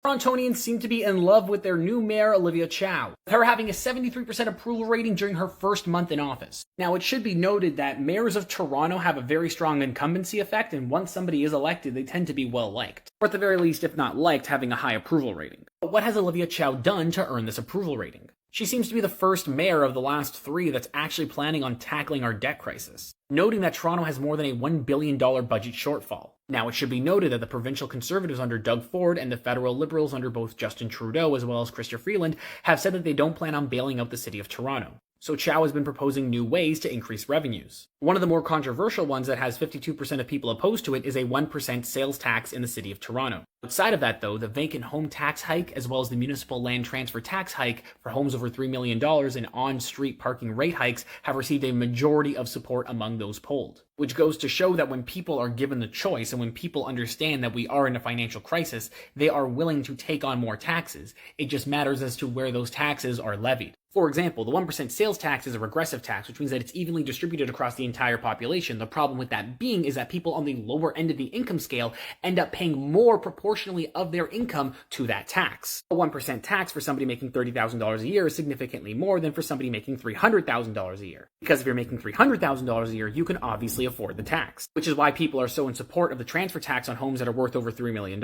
Torontonians seem to be in love with their new mayor, Olivia Chow, with her having a 73% approval rating during her first month in office. Now, it should be noted that mayors of Toronto have a very strong incumbency effect, and once somebody is elected, they tend to be well liked. Or at the very least, if not liked, having a high approval rating. But what has Olivia Chow done to earn this approval rating? She seems to be the first mayor of the last three that's actually planning on tackling our debt crisis, noting that Toronto has more than a $1 billion budget shortfall. Now, it should be noted that the provincial Conservatives under Doug Ford and the federal Liberals under both Justin Trudeau as well as Chrystia Freeland have said that they don't plan on bailing out the city of Toronto. So Chow has been proposing new ways to increase revenues. One of the more controversial ones that has 52% of people opposed to it is a 1% sales tax in the city of Toronto. Outside of that, though, the vacant home tax hike as well as the municipal land transfer tax hike for homes over $3 million and on-street parking rate hikes have received a majority of support among those polled. Which goes to show that when people are given the choice and when people understand that we are in a financial crisis, they are willing to take on more taxes. It just matters as to where those taxes are levied. For example, the 1% sales tax is a regressive tax, which means that it's evenly distributed across the entire population. The problem with that being is that people on the lower end of the income scale end up paying more proportionally of their income to that tax. A 1% tax for somebody making $30,000 a year is significantly more than for somebody making $300,000 a year. Because if you're making $300,000 a year, you can obviously afford the tax, which is why people are so in support of the transfer tax on homes that are worth over $3 million.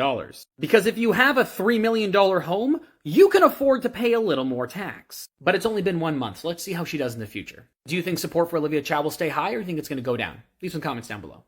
Because if you have a $3 million home, you can afford to pay a little more tax. But it's only been 1 month, so let's see how she does in the future. Do you think support for Olivia Chow will stay high, or do you think it's going to go down? Leave some comments down below.